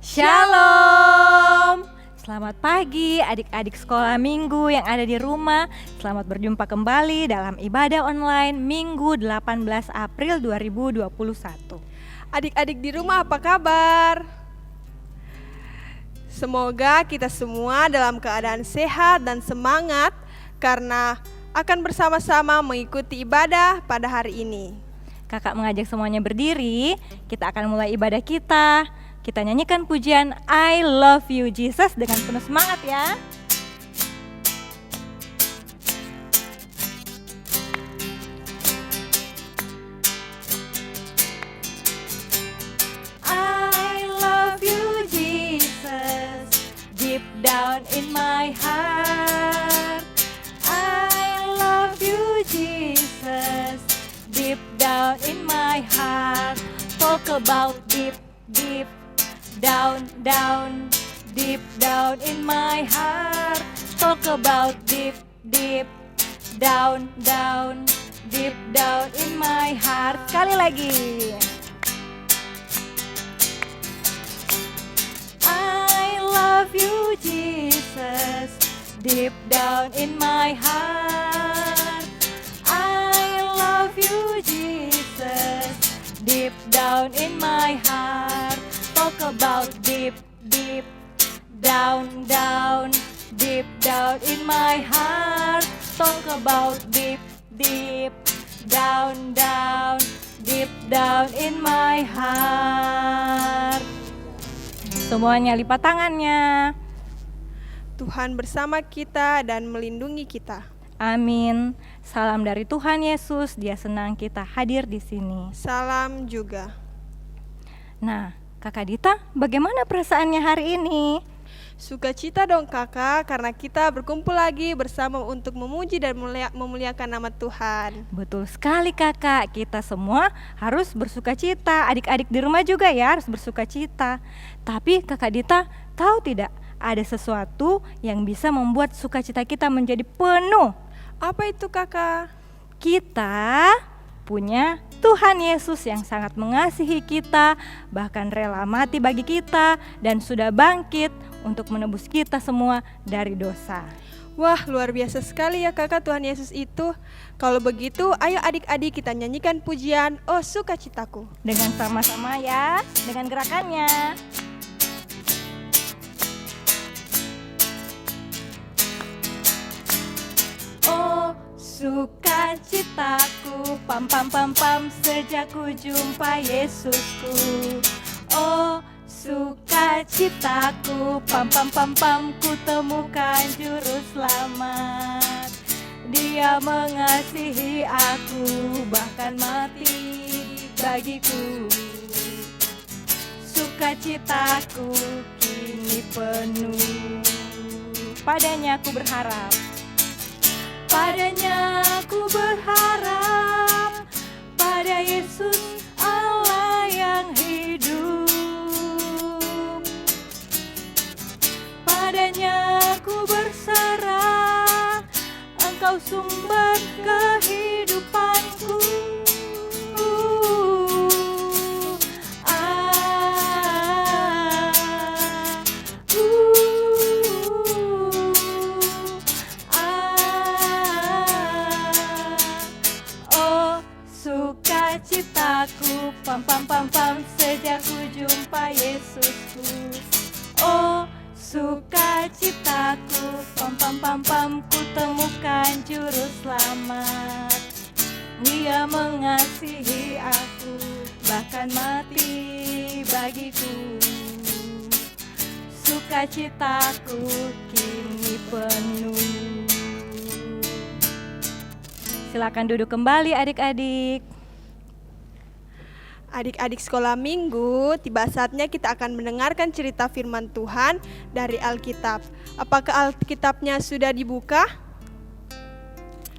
Shalom. Selamat pagi adik-adik sekolah minggu yang ada di rumah. Selamat berjumpa kembali dalam ibadah online Minggu 18 April 2021. Adik-adik di rumah apa kabar? Semoga kita semua dalam keadaan sehat dan semangat karena akan bersama-sama mengikuti ibadah pada hari ini. Kakak mengajak semuanya berdiri, kita akan mulai ibadah kita. Kita nyanyikan pujian I Love You Jesus dengan penuh semangat ya. I love you Jesus, deep down in my heart. I love you Jesus, deep down in my heart. Talk about deep down, deep down in my heart. Talk about deep down, deep down in my heart. Sekali lagi. I love you Jesus, deep down in my heart. I love you Jesus, deep down in my heart. Talk about deep down, deep down in my heart. Talk about deep down, deep down in my heart. Semuanya lipat tangannya. Tuhan bersama kita dan melindungi kita. Amin. Salam dari Tuhan Yesus, Dia senang kita hadir di sini. Salam juga. Nah, Kakak Dita, bagaimana perasaannya hari ini? Sukacita dong kakak, karena kita berkumpul lagi bersama untuk memuji dan memuliakan nama Tuhan. Betul sekali kakak, kita semua harus bersukacita. Adik-adik di rumah juga ya harus bersukacita. Tapi Kakak Dita, tahu tidak? Ada sesuatu yang bisa membuat sukacita kita menjadi penuh. Apa itu kakak? Kita punya Tuhan Yesus yang sangat mengasihi kita, bahkan rela mati bagi kita dan sudah bangkit untuk menebus kita semua dari dosa. Wah, luar biasa sekali ya kakak Tuhan Yesus itu. Kalau begitu, ayo adik-adik kita nyanyikan pujian Oh Sukacitaku. Dengan sama-sama ya, dengan gerakannya. Oh sukacitaku, pam pam pam pam, sejak ku jumpa Yesusku. Oh sukacitaku, pam pam pam pam, ku temukan juru selamat. Dia mengasihi aku, bahkan mati bagiku. Sukacitaku kini penuh. Padanya aku berharap, padanya aku berharap, pada Yesus Allah yang hidup. Padanya aku berserah, Engkau sumber kehidupanku. Oh sukacitaku, pam pam pam pam, sejak ku jumpa Yesusku. Oh sukacitaku, pam pam pam pam, ku temukan juru selamat. Dia mengasihi aku, bahkan mati bagiku. Sukacitaku kini penuh. Silakan duduk kembali adik-adik. Adik-adik sekolah minggu, tiba saatnya kita akan mendengarkan cerita firman Tuhan dari Alkitab. Apakah Alkitabnya sudah dibuka?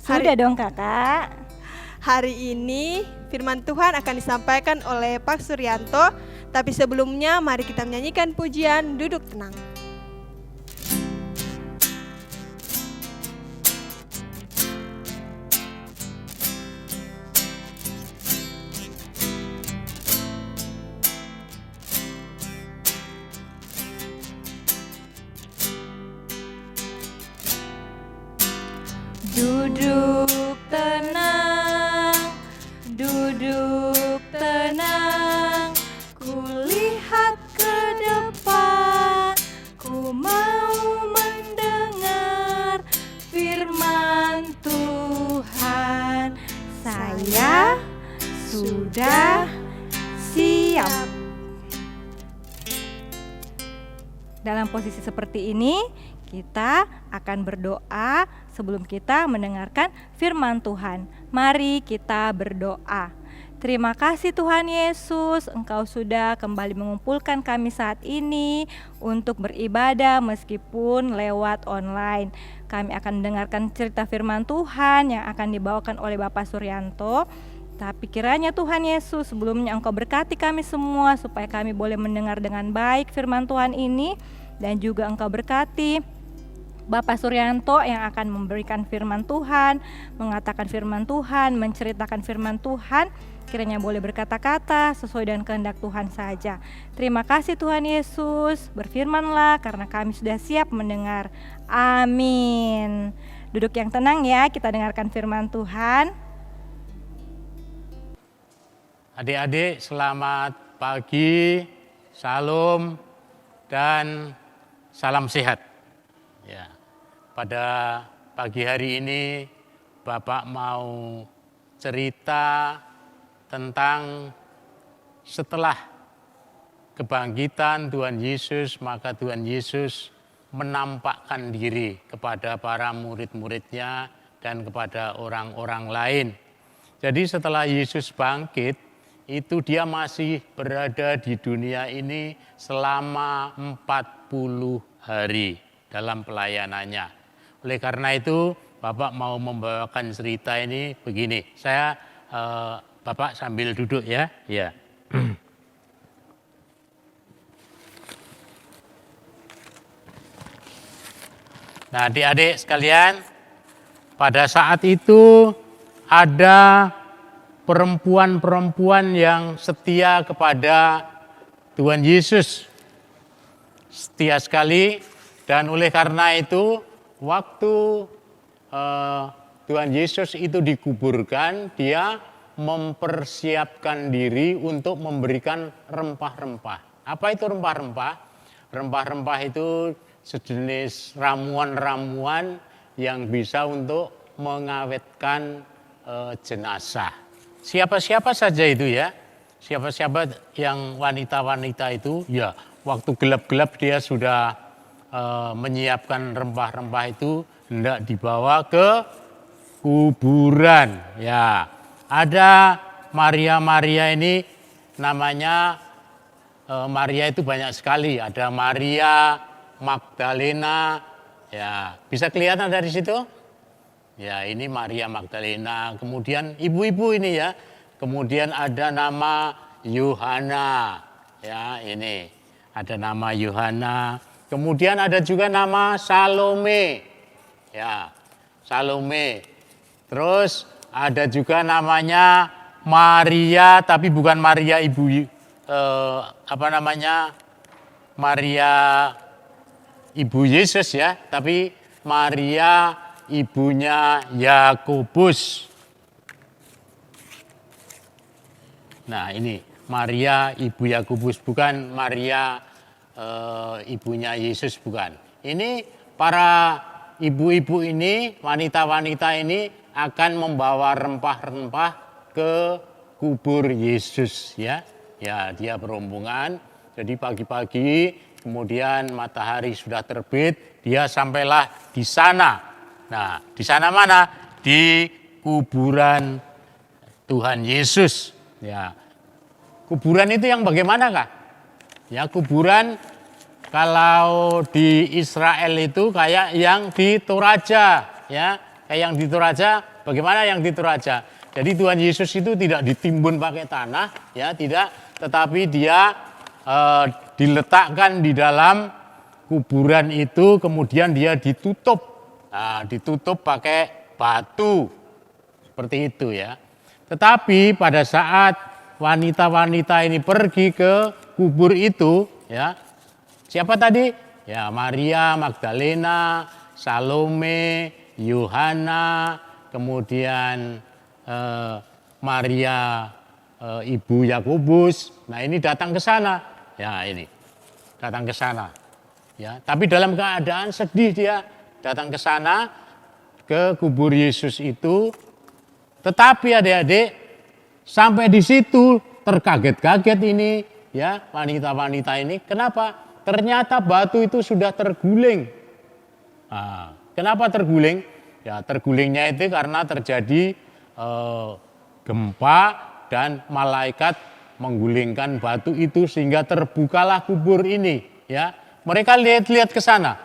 Sudah dong kakak. Hari ini firman Tuhan akan disampaikan oleh Pak Suryanto. Tapi sebelumnya mari kita menyanyikan pujian Duduk Tenang. Duduk tenang, duduk tenang, kulihat ke depan, ku mau mendengar firman Tuhan. Saya sudah siap. Dalam posisi seperti ini, kita akan berdoa sebelum kita mendengarkan firman Tuhan. Mari kita berdoa. Terima kasih Tuhan Yesus, Engkau sudah kembali mengumpulkan kami saat ini untuk beribadah meskipun lewat online. Kami akan mendengarkan cerita firman Tuhan yang akan dibawakan oleh Bapak Suryanto. Tapi kiranya Tuhan Yesus, sebelumnya Engkau berkati kami semua supaya kami boleh mendengar dengan baik firman Tuhan ini. Dan juga Engkau berkati Bapak Suryanto yang akan memberikan firman Tuhan, mengatakan firman Tuhan, menceritakan firman Tuhan. Kiranya boleh berkata-kata sesuai dengan kehendak Tuhan saja. Terima kasih Tuhan Yesus, berfirmanlah karena kami sudah siap mendengar. Amin. Duduk yang tenang ya, kita dengarkan firman Tuhan. Adik-adik, selamat pagi, salam, dan salam sehat. Ya, pada pagi hari ini Bapak mau cerita tentang setelah kebangkitan Tuhan Yesus, maka Tuhan Yesus menampakkan diri kepada para murid-muridnya dan kepada orang-orang lain. Jadi setelah Yesus bangkit, itu dia masih berada di dunia ini selama 40 hari dalam pelayanannya. Oleh karena itu, Bapak mau membawakan cerita ini begini. Bapak sambil duduk ya. Ya. Nah, adik-adik sekalian, pada saat itu ada perempuan-perempuan yang setia kepada Tuhan Yesus. Setia sekali, dan oleh karena itu waktu Tuhan Yesus itu dikuburkan, dia mempersiapkan diri untuk memberikan rempah-rempah. Apa itu rempah-rempah? Rempah-rempah itu sejenis ramuan-ramuan yang bisa untuk mengawetkan jenazah. Siapa-siapa saja itu ya, siapa-siapa yang wanita-wanita itu, ya waktu gelap-gelap dia sudah menyiapkan rempah-rempah itu hendak dibawa ke kuburan. Ya, ada Maria ini namanya Maria itu banyak sekali. Ada Maria Magdalena, ya bisa kelihatan dari situ. Ya, ini Maria Magdalena. Kemudian ibu-ibu ini ya. Kemudian ada nama Yohana. Ya, ini ada nama Yohana. Kemudian ada juga nama Salome. Ya, Salome. Terus ada juga namanya Maria, tapi bukan Maria Maria ibu Yesus ya, tapi Maria ibunya Yakobus. Nah, ini Maria ibu Yakobus, bukan Maria ibunya Yesus, bukan. Ini para ibu-ibu ini, wanita-wanita ini akan membawa rempah-rempah ke kubur Yesus ya. Ya, dia berombongan. Jadi pagi-pagi, kemudian matahari sudah terbit, dia sampailah di sana. Nah, di sana mana? Di kuburan Tuhan Yesus. Ya. Kuburan itu yang bagaimana, Kak? Ya, kuburan kalau di Israel itu kayak yang di Toraja, ya. Kayak yang di Toraja, bagaimana yang di Toraja? Jadi Tuhan Yesus itu tidak ditimbun pakai tanah, ya, tidak, tetapi dia diletakkan di dalam kuburan itu, kemudian dia ditutup. Nah, ditutup pakai batu. Seperti itu ya. Tetapi pada saat wanita-wanita ini pergi ke kubur itu, ya. Siapa tadi? Ya, Maria Magdalena, Salome, Yohana, kemudian Maria ibu Yakobus. Nah, ini datang ke sana. Ya, ini. Datang ke sana. Ya, tapi dalam keadaan sedih dia datang ke sana ke kubur Yesus itu. Tetapi adik-adik sampai di situ terkaget-kaget ini ya wanita-wanita ini. Kenapa? Ternyata batu itu sudah terguling. Nah, kenapa terguling? Ya, tergulingnya itu karena terjadi gempa dan malaikat menggulingkan batu itu sehingga terbukalah kubur ini. Ya, mereka lihat-lihat ke sana,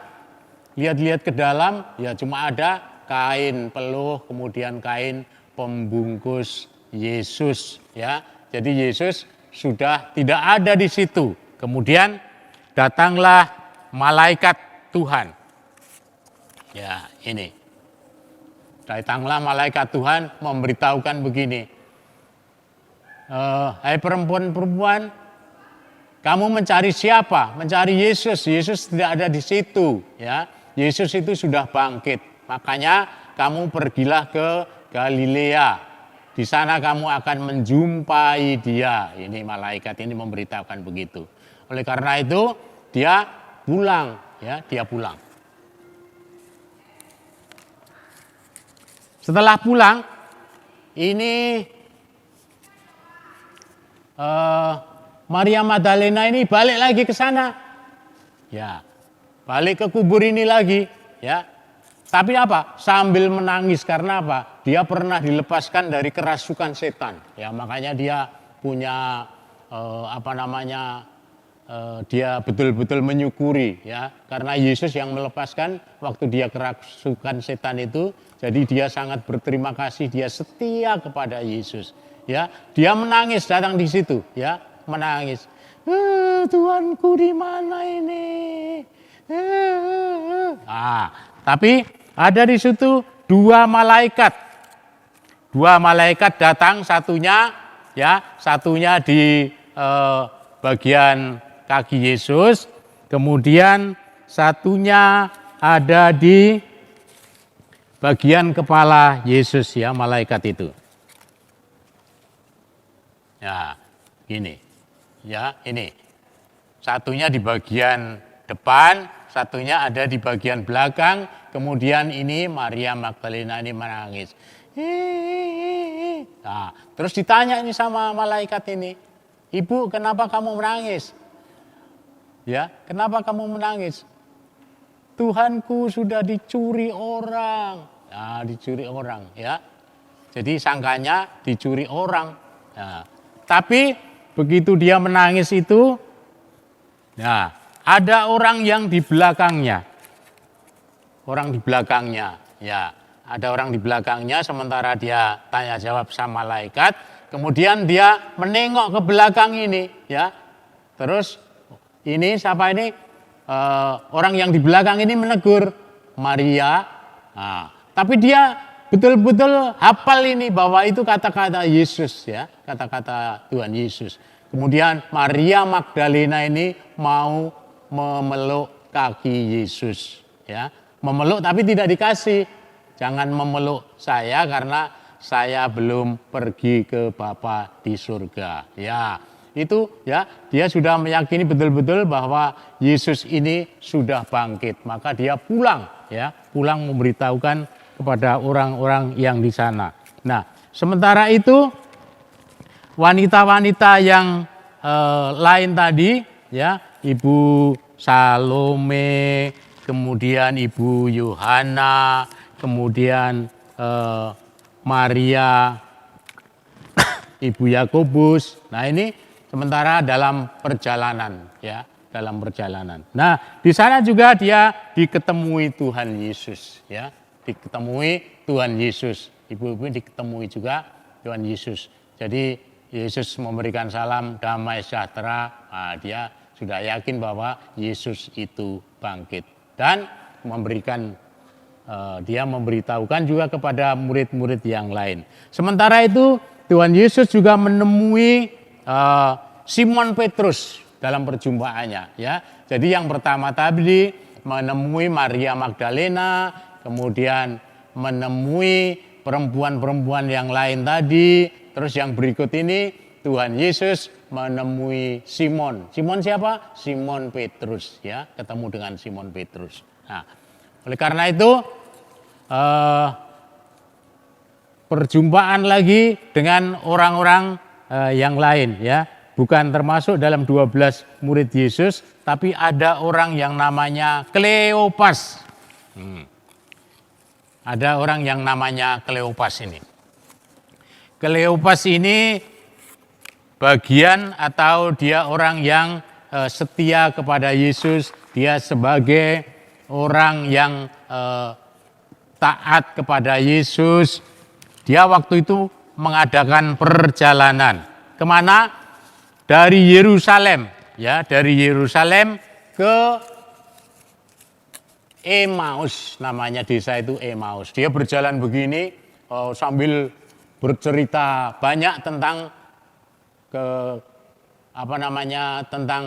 lihat-lihat ke dalam. Ya, cuma ada kain peluh, kemudian kain pembungkus Yesus. Ya, jadi Yesus sudah tidak ada di situ. Kemudian datanglah malaikat Tuhan. Ya, ini. Datanglah malaikat Tuhan memberitahukan begini. Hai perempuan-perempuan, kamu mencari siapa? Mencari Yesus. Yesus tidak ada di situ. Ya, Yesus itu sudah bangkit. Makanya kamu pergilah ke Galilea. Di sana kamu akan menjumpai dia. Ini malaikat ini memberitahukan begitu. Oleh karena itu dia pulang. Ya, dia pulang. Setelah pulang, ini Maria Magdalena ini balik lagi ke sana. Ya, balik ke kubur ini lagi. Ya, tapi apa? Sambil menangis karena apa? Dia pernah dilepaskan dari kerasukan setan. Ya, makanya dia punya dia betul-betul menyukuri ya, karena Yesus yang melepaskan waktu dia kerasukan setan itu. Jadi dia sangat berterima kasih, dia setia kepada Yesus. Ya, dia menangis datang di situ, ya, menangis. Tuhanku di mana ini? Tapi ada di situ dua malaikat. Dua malaikat datang, satunya di bagian kaki Yesus, kemudian satunya ada di bagian kepala Yesus, ya, malaikat itu. Ya, ini. Ya, ini. Satunya di bagian depan, satunya ada di bagian belakang. Kemudian ini Maria Magdalena ini menangis. Nah, terus ditanya ini sama malaikat ini, "Ibu, kenapa kamu menangis?" Ya, kenapa kamu menangis? Tuhanku sudah dicuri orang. Nah, dicuri orang, ya. Jadi sangkanya dicuri orang. Nah, tapi begitu dia menangis itu, nah, ada orang yang di belakangnya. Orang di belakangnya, ya. Ada orang di belakangnya sementara dia tanya jawab sama malaikat. Kemudian dia menengok ke belakang ini, ya. Terus ini siapa ini? Orang yang di belakang ini menegur Maria. Nah, tapi dia betul-betul hafal ini bahwa itu kata-kata Yesus, ya, kata-kata Tuhan Yesus. Kemudian Maria Magdalena ini mau memeluk kaki Yesus, ya, memeluk tapi tidak dikasih. Jangan memeluk saya karena saya belum pergi ke Bapa di surga, ya. Itu, ya, dia sudah meyakini betul-betul bahwa Yesus ini sudah bangkit, maka dia pulang, ya, pulang memberitahukan kepada orang-orang yang di sana. Nah, sementara itu wanita-wanita yang lain tadi, ya, Ibu Salome, kemudian Ibu Yohana, kemudian Maria Ibu Yakobus. Nah, ini sementara dalam perjalanan, ya, dalam perjalanan. Nah, di sana juga dia diketemui Tuhan Yesus, ya, diketemui Tuhan Yesus. Ibu-ibu diketemui juga Tuhan Yesus. Jadi Yesus memberikan salam damai sejahtera. Nah, dia sudah yakin bahwa Yesus itu bangkit dan memberikan dia memberitahukan juga kepada murid-murid yang lain. Sementara itu Tuhan Yesus juga menemui Simon Petrus dalam perjumpaannya, ya. Jadi yang pertama tadi menemui Maria Magdalena, kemudian menemui perempuan-perempuan yang lain tadi. Terus yang berikut ini Tuhan Yesus menemui Simon. Simon siapa? Simon Petrus, ya, ketemu dengan Simon Petrus. Nah, oleh karena itu perjumpaan lagi dengan orang-orang yang lain, ya, bukan termasuk dalam 12 murid Yesus, tapi ada orang yang namanya Kleopas. Ada orang yang namanya Kleopas ini. Kleopas ini bagian atau dia orang yang setia kepada Yesus, dia sebagai orang yang taat kepada Yesus. Dia waktu itu mengadakan perjalanan kemana? Dari Yerusalem, ya, dari Yerusalem ke Emmaus, namanya desa itu Emmaus. Dia berjalan begini sambil bercerita banyak tentang tentang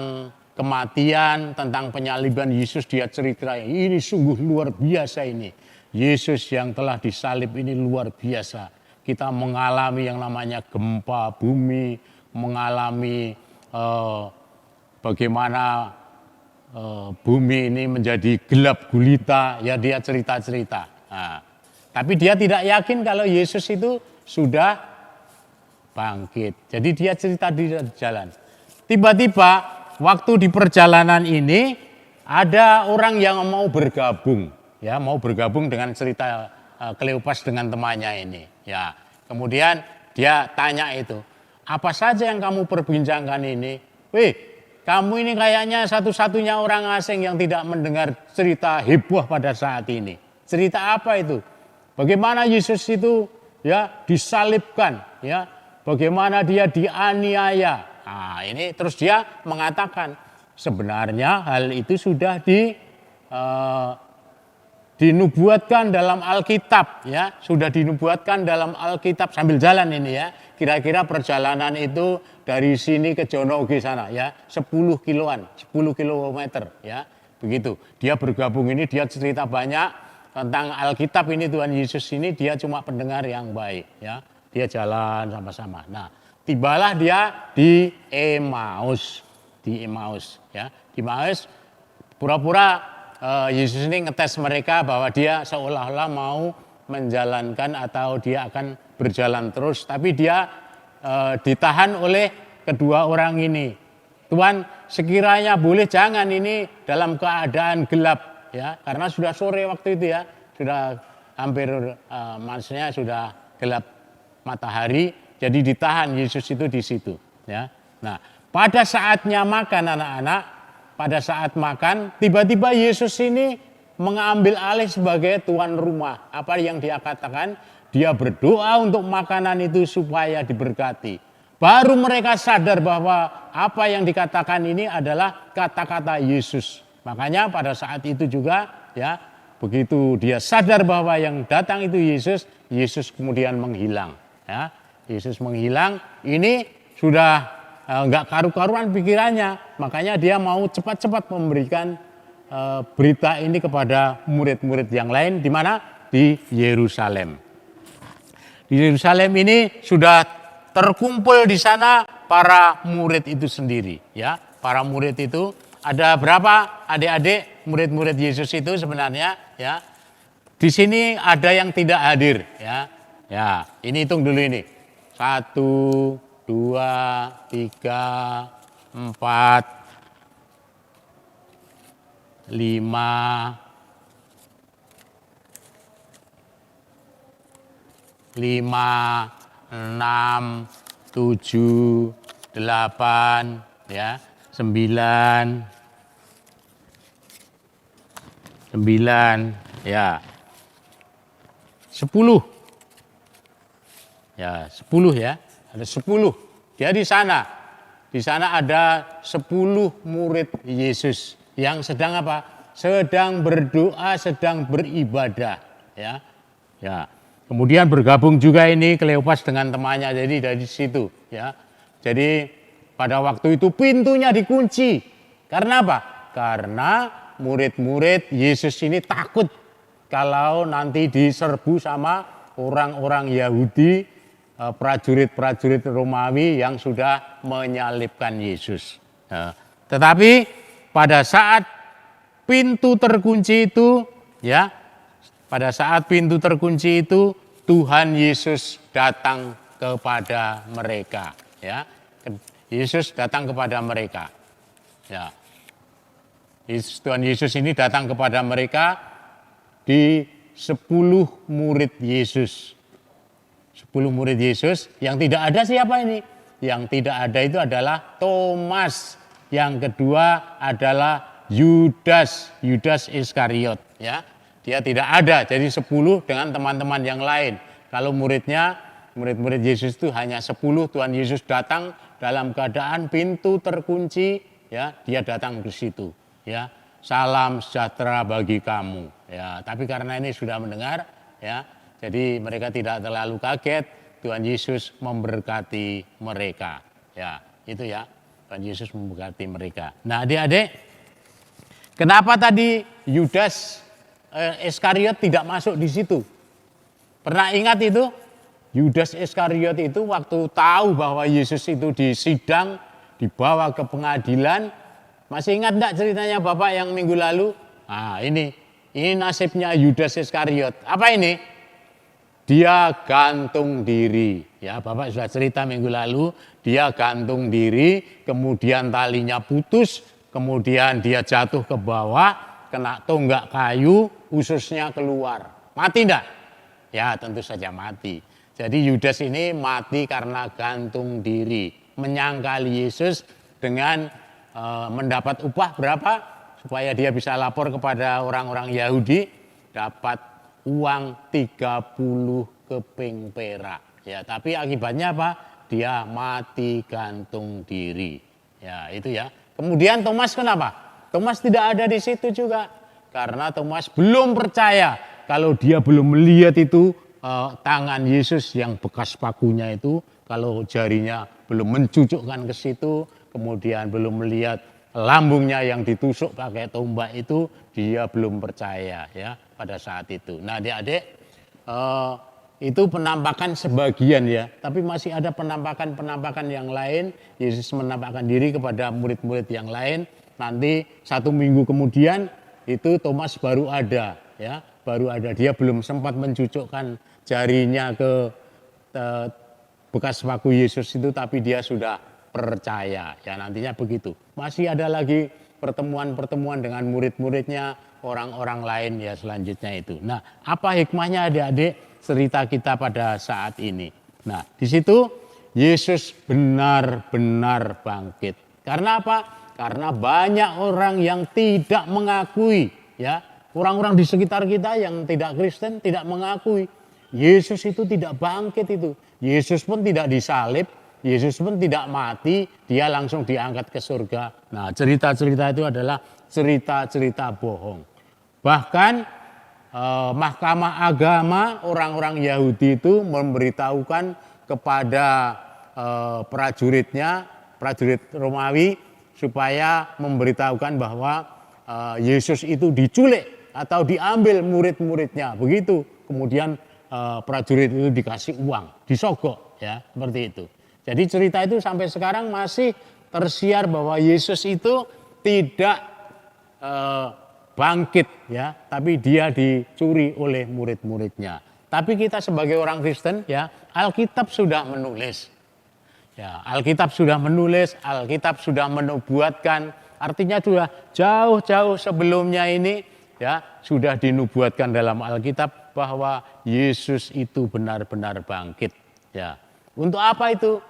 kematian, tentang penyaliban Yesus. Dia cerita, ini sungguh luar biasa ini. Yesus yang telah disalib ini luar biasa. Kita mengalami yang namanya gempa bumi, mengalami bagaimana bumi ini menjadi gelap gulita, ya, dia cerita-cerita. Nah, tapi dia tidak yakin kalau Yesus itu sudah bangkit. Jadi dia cerita di jalan. Tiba-tiba waktu di perjalanan ini ada orang yang mau bergabung, ya, mau bergabung dengan cerita Kleopas dengan temannya ini. Ya, kemudian dia tanya itu, apa saja yang kamu perbincangkan ini? Kamu ini kayaknya satu-satunya orang asing yang tidak mendengar cerita heboh pada saat ini. Cerita apa itu? Bagaimana Yesus itu, ya, disalibkan, ya, bagaimana dia dianiaya. Nah, ini terus dia mengatakan sebenarnya hal itu sudah dinubuatkan dalam Alkitab, ya, sudah dinubuatkan dalam Alkitab sambil jalan ini, ya. Kira-kira perjalanan itu dari sini ke Jonoge sana, ya, 10 kiloan, 10 kilometer, ya, begitu. Dia bergabung ini, dia cerita banyak tentang Alkitab ini. Tuhan Yesus ini dia cuma pendengar yang baik, ya. Dia jalan sama-sama. Nah, tibalah dia di Emmaus, ya, di Emmaus. Pura-pura Yesus ini ngetes mereka bahwa dia seolah-olah mau menjalankan atau dia akan berjalan terus, tapi dia ditahan oleh kedua orang ini. Tuhan, sekiranya boleh jangan ini dalam keadaan gelap, ya, karena sudah sore waktu itu, ya, sudah hampir maksudnya sudah gelap matahari, jadi ditahan Yesus itu di situ, ya. Nah, pada saatnya makan anak-anak, pada saat makan tiba-tiba Yesus ini mengambil alih sebagai tuan rumah. Apa yang dia katakan? Dia berdoa untuk makanan itu supaya diberkati. Baru mereka sadar bahwa apa yang dikatakan ini adalah kata-kata Yesus. Makanya pada saat itu juga, ya, begitu dia sadar bahwa yang datang itu Yesus, Yesus kemudian menghilang, ya. Yesus menghilang, ini sudah enggak karu-karuan pikirannya. Makanya dia mau cepat-cepat memberikan berita ini kepada murid-murid yang lain. Di mana? Di Yerusalem. Di Yerusalem ini sudah terkumpul di sana para murid itu sendiri, ya. Para murid itu ada berapa adik-adik murid-murid Yesus itu sebenarnya, ya. Di sini ada yang tidak hadir, ya. Ya, ini hitung dulu ini. 1, 2, 3, 4, 5, 6, 7, 8, ya, 9, ya, 10, ya, 10, ya. Ada 10. Dia di sana. Di sana ada 10 murid Yesus yang sedang apa? Sedang berdoa, sedang beribadah, ya. Ya. Kemudian bergabung juga ini Kleopas dengan temannya. Jadi dari situ, ya. Jadi pada waktu itu pintunya dikunci. Karena apa? Karena murid-murid Yesus ini takut kalau nanti diserbu sama orang-orang Yahudi, prajurit-prajurit Romawi yang sudah menyalibkan Yesus. Tetapi pada saat pintu terkunci itu, ya, pada saat pintu terkunci itu, Tuhan Yesus datang kepada mereka, ya. Yesus datang kepada mereka. Ya. Tuhan Yesus ini datang kepada mereka di 10 murid Yesus. 10 murid Yesus, yang tidak ada siapa ini? Yang tidak ada itu adalah Thomas. Yang kedua adalah Yudas Iskariot, ya. Dia tidak ada, jadi 10 dengan teman-teman yang lain. Kalau murid-murid Yesus itu hanya 10, Tuhan Yesus datang dalam keadaan pintu terkunci, ya, dia datang ke situ, ya. Salam sejahtera bagi kamu, ya. Tapi karena ini sudah mendengar, ya, jadi mereka tidak terlalu kaget. Tuhan Yesus memberkati mereka, ya, itu ya. Tuhan Yesus memberkati mereka. Nah, adik-adik, kenapa tadi Yudas Iskariot tidak masuk di situ? Pernah ingat itu? Yudas Iskariot itu waktu tahu bahwa Yesus itu disidang, dibawa ke pengadilan. Masih ingat enggak ceritanya Bapak yang minggu lalu? Nah, ini nasibnya Yudas Iskariot. Apa ini? Dia gantung diri. Ya, Bapak sudah cerita minggu lalu, dia gantung diri, kemudian talinya putus, kemudian dia jatuh ke bawah, kena tonggak kayu, ususnya keluar. Mati enggak? Ya, tentu saja mati. Jadi Yudas ini mati karena gantung diri, menyangkali Yesus dengan mendapat upah berapa supaya dia bisa lapor kepada orang-orang Yahudi, dapat uang 30 keping perak. Ya, tapi akibatnya apa? Dia mati gantung diri. Ya, itu ya. Kemudian Thomas kenapa? Thomas tidak ada di situ juga karena Thomas belum percaya kalau dia belum melihat itu tangan Yesus yang bekas pakunya itu, kalau jarinya belum mencucukkan ke situ, kemudian belum melihat lambungnya yang ditusuk pakai tombak itu, dia belum percaya, ya, pada saat itu. Nah, adik-adik, itu penampakan sebagian, ya, tapi masih ada penampakan yang lain. Yesus menampakkan diri kepada murid-murid yang lain. Nanti 1 minggu kemudian itu Thomas baru ada, ya, baru ada. Dia belum sempat mencucukkan jarinya ke bekas paku Yesus itu, tapi dia sudah percaya, ya, nantinya begitu. Masih ada lagi pertemuan-pertemuan dengan murid-muridnya, orang-orang lain, ya, selanjutnya itu. Nah, apa hikmahnya adik-adik cerita kita pada saat ini? Nah, di situ Yesus benar-benar bangkit. Karena apa? Karena banyak orang yang tidak mengakui, ya, orang-orang di sekitar kita yang tidak Kristen tidak mengakui Yesus itu tidak bangkit itu. Yesus pun tidak disalib, Yesus pun tidak mati, dia langsung diangkat ke surga. Nah, cerita-cerita itu adalah cerita-cerita bohong. Bahkan Mahkamah Agama orang-orang Yahudi itu memberitahukan kepada prajuritnya, prajurit Romawi, supaya memberitahukan bahwa Yesus itu diculik atau diambil murid-muridnya. Begitu. Kemudian prajurit itu dikasih uang, disogok, ya, seperti itu. Jadi cerita itu sampai sekarang masih tersiar bahwa Yesus itu tidak bangkit, ya, tapi dia dicuri oleh murid-muridnya. Tapi kita sebagai orang Kristen, ya, Alkitab sudah menulis. Ya, Alkitab sudah menulis, Alkitab sudah menubuatkan, artinya sudah jauh-jauh sebelumnya ini, ya, sudah dinubuatkan dalam Alkitab bahwa Yesus itu benar-benar bangkit, ya. Untuk apa itu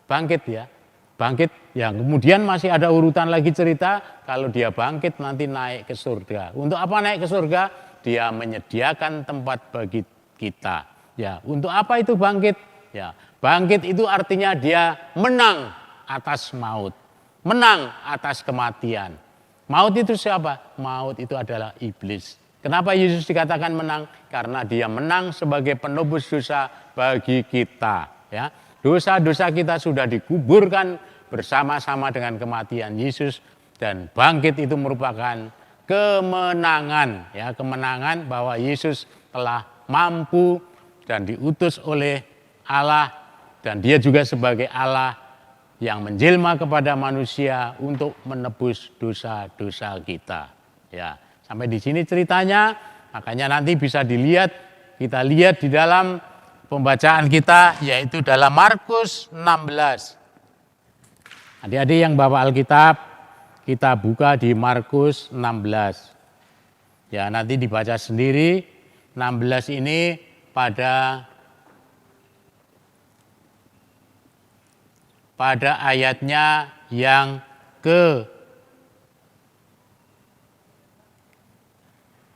bangkit, ya? Bangkit, ya, kemudian masih ada urutan lagi cerita kalau dia bangkit nanti naik ke surga. Untuk apa naik ke surga? Dia menyediakan tempat bagi kita. Ya, untuk apa itu bangkit? Ya, bangkit itu artinya dia menang atas maut, menang atas kematian. Maut itu siapa? Maut itu adalah iblis. Kenapa Yesus dikatakan menang? Karena dia menang sebagai penebus dosa bagi kita. Ya, dosa-dosa kita sudah dikuburkan bersama-sama dengan kematian Yesus, dan bangkit itu merupakan kemenangan, ya, kemenangan bahwa Yesus telah mampu dan diutus oleh Allah, dan dia juga sebagai Allah yang menjelma kepada manusia untuk menebus dosa-dosa kita. Ya, sampai di sini ceritanya, makanya nanti bisa dilihat, kita lihat di dalam pembacaan kita, yaitu dalam Markus 16. Adik-adik yang bawa Alkitab, kita buka di Markus 16. Ya, nanti dibaca sendiri. 16 ini pada ayatnya yang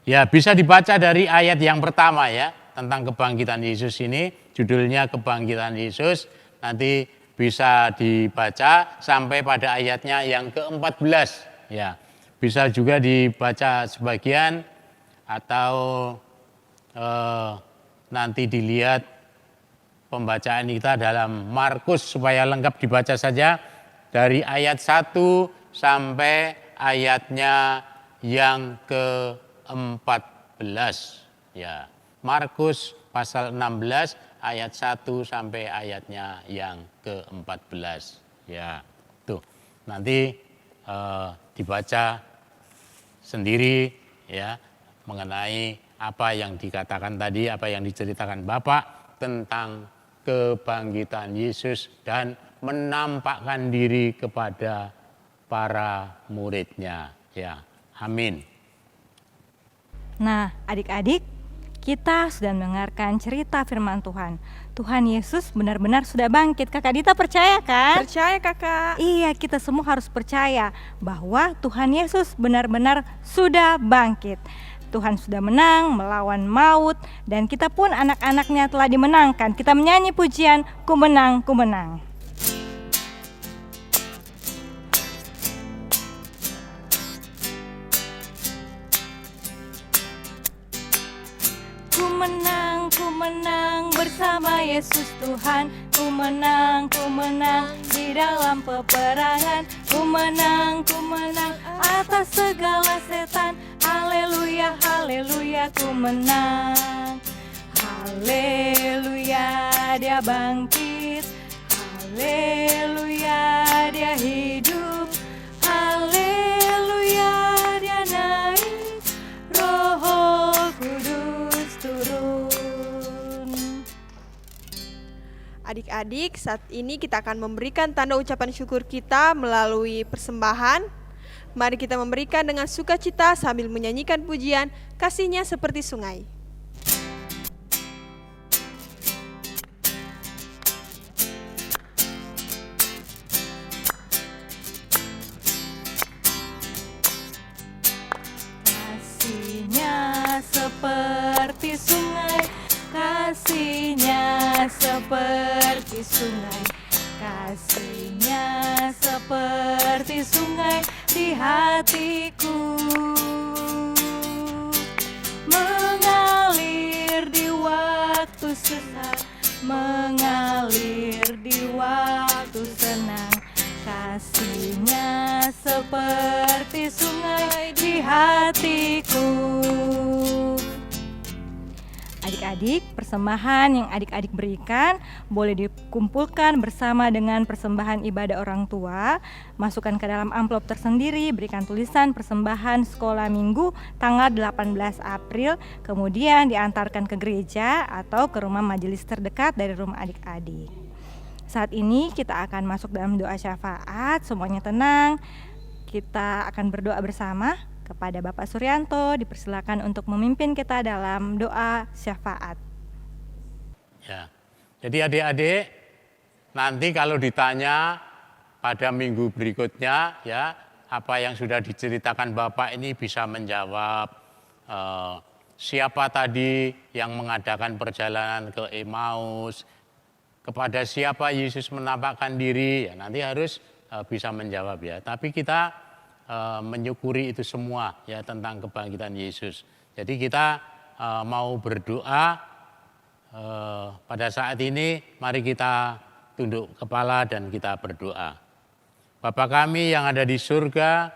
ya, bisa dibaca dari ayat yang pertama ya, tentang kebangkitan Yesus ini, judulnya kebangkitan Yesus, nanti bisa dibaca sampai pada ayatnya yang ke-14 ya. Bisa juga dibaca sebagian atau nanti dilihat pembacaan kita dalam Markus supaya lengkap dibaca saja dari ayat 1 sampai ayatnya yang ke-14 ya. Markus pasal 16 ayat 1 sampai ayatnya yang ke-14 ya. Tuh, nanti dibaca sendiri ya mengenai apa yang dikatakan tadi, apa yang diceritakan Bapak tentang kebangkitan Yesus dan menampakkan diri kepada para muridnya. Ya, amin. Nah, adik-adik, kita sudah mendengarkan cerita firman Tuhan. Tuhan Yesus benar-benar sudah bangkit. Kakak Dita percaya kan? Percaya kakak. Iya, kita semua harus percaya bahwa Tuhan Yesus benar-benar sudah bangkit. Tuhan sudah menang melawan maut, dan kita pun anak-anaknya telah dimenangkan. Kita menyanyi pujian, ku menang, ku menang. Ku menang bersama Yesus Tuhan. Ku menang di dalam peperangan. Ku menang atas segala setan. Haleluya, haleluya, ku menang. Haleluya, dia bangkit. Haleluya, dia hidup. Haleluya, dia naik. Roh Kudus turun. Adik-adik, saat ini kita akan memberikan tanda ucapan syukur kita melalui persembahan. Mari kita memberikan dengan sukacita sambil menyanyikan pujian, kasihnya seperti sungai. Kasihnya seperti sungai, kasihnya seperti sungai, kasihnya seperti sungai di hatiku, mengalir di waktu susah, mengalir di waktu senang. Kasihnya seperti sungai di hatiku. Adik-adik, persembahan yang adik-adik berikan boleh dikumpulkan bersama dengan persembahan ibadah orang tua. Masukkan ke dalam amplop tersendiri, berikan tulisan persembahan sekolah minggu tanggal 18 April, kemudian diantarkan ke gereja atau ke rumah majelis terdekat dari rumah adik-adik. Saat ini kita akan masuk dalam doa syafaat, semuanya tenang. Kita akan berdoa bersama. Kepada Bapak Suryanto dipersilakan untuk memimpin kita dalam doa syafaat. Ya. Jadi adik-adik, nanti kalau ditanya pada minggu berikutnya ya, apa yang sudah diceritakan Bapak ini bisa menjawab siapa tadi yang mengadakan perjalanan ke Emmaus, kepada siapa Yesus menampakkan diri, ya nanti harus bisa menjawab ya. Tapi kita menyukuri itu semua ya tentang kebangkitan Yesus. Jadi kita mau berdoa pada saat ini, mari kita tunduk kepala dan kita berdoa. Bapa kami yang ada di surga,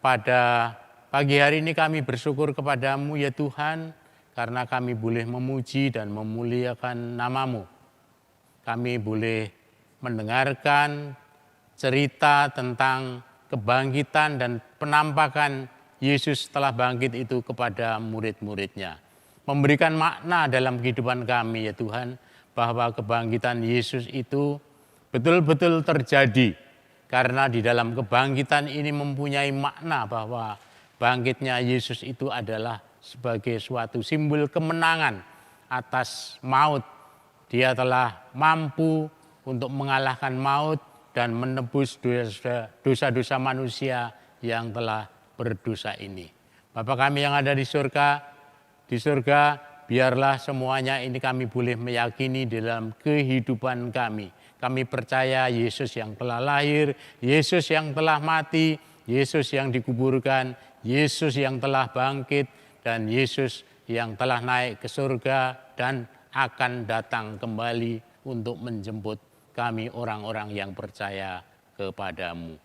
pada Pagi hari ini kami bersyukur kepada-Mu ya Tuhan, karena kami boleh memuji dan memuliakan nama-Mu. Kami boleh mendengarkan cerita tentang kebangkitan dan penampakan Yesus setelah bangkit itu kepada murid-muridnya. Memberikan makna dalam kehidupan kami ya Tuhan, bahwa kebangkitan Yesus itu betul-betul terjadi. Karena di dalam kebangkitan ini mempunyai makna bahwa bangkitnya Yesus itu adalah sebagai suatu simbol kemenangan atas maut. Dia telah mampu untuk mengalahkan maut dan menebus dosa-dosa manusia yang telah berdosa ini. Bapa kami yang ada di surga, biarlah semuanya ini kami boleh meyakini dalam kehidupan kami. Kami percaya Yesus yang telah lahir, Yesus yang telah mati, Yesus yang dikuburkan, Yesus yang telah bangkit, dan Yesus yang telah naik ke surga dan akan datang kembali untuk menjemput kami orang-orang yang percaya kepada-Mu.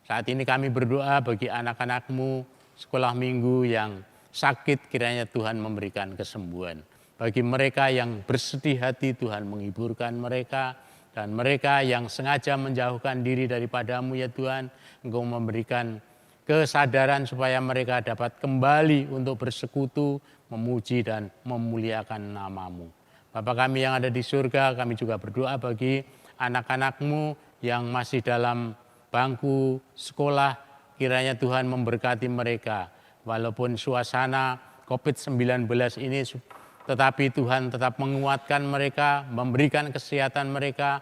Saat ini kami berdoa bagi anak-anak-Mu sekolah minggu yang sakit, kiranya Tuhan memberikan kesembuhan. Bagi mereka yang bersedih hati, Tuhan menghiburkan mereka. Dan mereka yang sengaja menjauhkan diri daripada-Mu ya Tuhan, Engkau memberikan kesadaran supaya mereka dapat kembali untuk bersekutu, memuji dan memuliakan nama-Mu. Bapa kami yang ada di surga, kami juga berdoa bagi anak-anak-Mu yang masih dalam bangku sekolah, kiranya Tuhan memberkati mereka. Walaupun suasana COVID-19 ini, tetapi Tuhan tetap menguatkan mereka, memberikan kesehatan mereka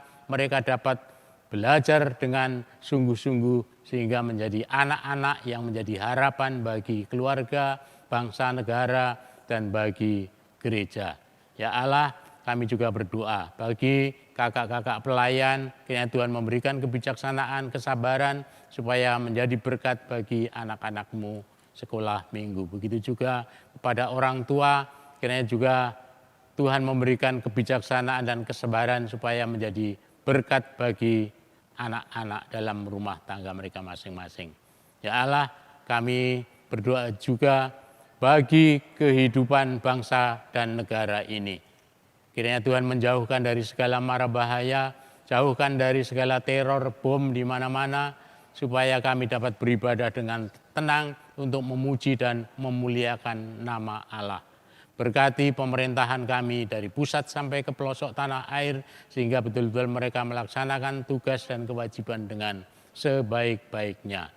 dapat belajar dengan sungguh-sungguh sehingga menjadi anak-anak yang menjadi harapan bagi keluarga, bangsa, negara, dan bagi gereja. Ya Allah, kami juga berdoa bagi kakak-kakak pelayan, kiranya Tuhan memberikan kebijaksanaan, kesabaran, supaya menjadi berkat bagi anak-anak-Mu sekolah minggu. Begitu juga kepada orang tua, kiranya juga Tuhan memberikan kebijaksanaan dan kesabaran supaya menjadi berkat bagi anak-anak dalam rumah tangga mereka masing-masing. Ya Allah, kami berdoa juga bagi kehidupan bangsa dan negara ini. Kiranya Tuhan menjauhkan dari segala mara bahaya, jauhkan dari segala teror, bom di mana-mana, supaya kami dapat beribadah dengan tenang untuk memuji dan memuliakan nama Allah. Berkati pemerintahan kami dari pusat sampai ke pelosok tanah air, sehingga betul-betul mereka melaksanakan tugas dan kewajiban dengan sebaik-baiknya.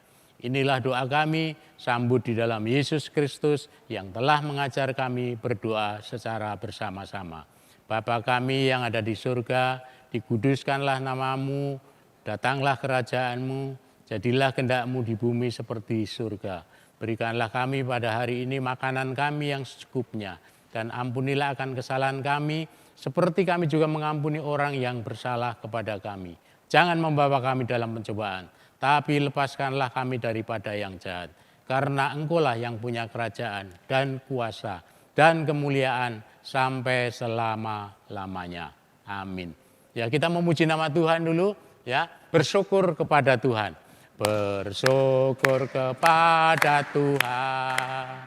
Inilah doa kami, sambut di dalam Yesus Kristus yang telah mengajar kami berdoa secara bersama-sama. Bapa kami yang ada di surga, dikuduskanlah nama-Mu, datanglah kerajaan-Mu, jadilah kehendak-Mu di bumi seperti surga. Berikanlah kami pada hari ini makanan kami yang secukupnya, dan ampunilah akan kesalahan kami, seperti kami juga mengampuni orang yang bersalah kepada kami. Jangan membawa kami dalam pencobaan, tapi lepaskanlah kami daripada yang jahat. Karena Engkau-lah yang punya kerajaan dan kuasa dan kemuliaan sampai selama-lamanya. Amin. Ya, kita memuji nama Tuhan dulu, ya, bersyukur kepada Tuhan. Bersyukur kepada Tuhan,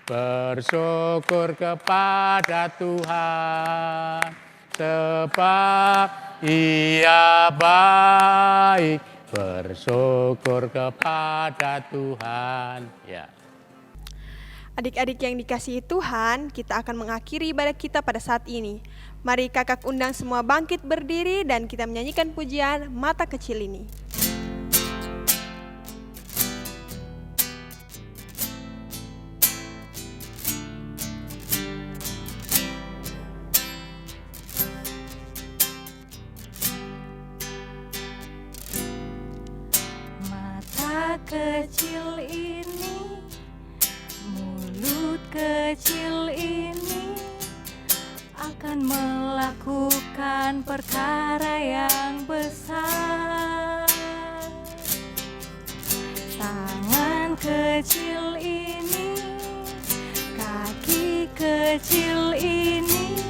bersyukur kepada Tuhan, sebab Ia baik, bersyukur kepada Tuhan. Ya. Adik-adik yang dikasihi Tuhan, kita akan mengakhiri ibadah kita pada saat ini. Mari kakak undang semua bangkit berdiri dan kita menyanyikan pujian Mata Kecil Ini. Kecil ini, mulut kecil ini akan melakukan perkara yang besar. Tangan kecil ini, kaki kecil ini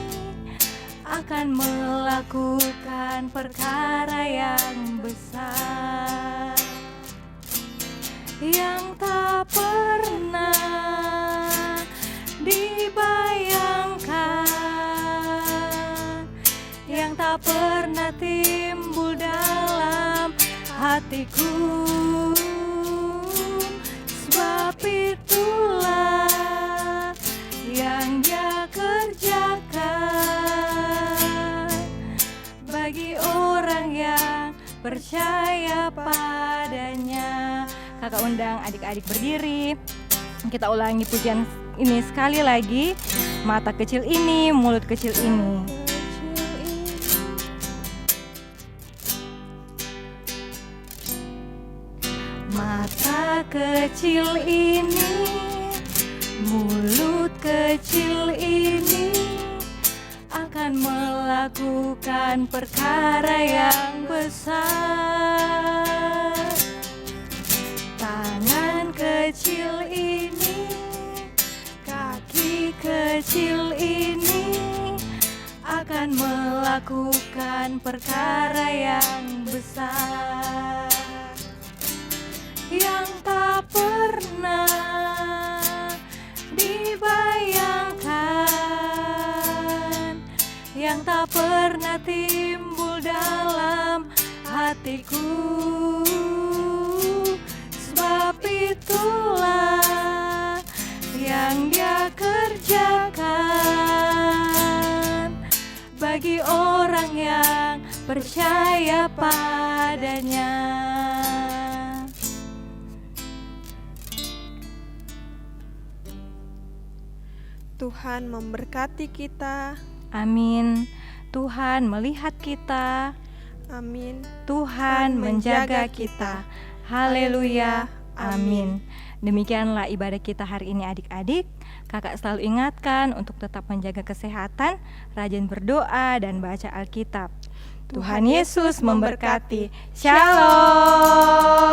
akan melakukan perkara yang besar. yang tak pernah dibayangkan, yang tak pernah timbul dalam hatiku. Sebab itulah yang Dia kerjakan bagi orang yang percaya padanya. Kakak undang adik-adik berdiri. Kita ulangi pujian ini sekali lagi. Mata kecil ini, mulut kecil ini. Mata kecil ini, mulut kecil ini akan melakukan perkara yang besar. Tangan kecil ini, kaki kecil ini akan melakukan perkara yang besar, yang tak pernah dibayangkan, yang tak pernah timbul dalam hatiku. Sebab itulah yang Dia kerjakan bagi orang yang percaya padanya. Tuhan memberkati kita. Amin. Tuhan melihat kita. Amin. Tuhan menjaga kita. Haleluya. Amin. Demikianlah ibadah kita hari ini adik-adik. Kakak selalu ingatkan untuk tetap menjaga kesehatan, rajin berdoa dan baca Alkitab. Tuhan Yesus memberkati. Shalom.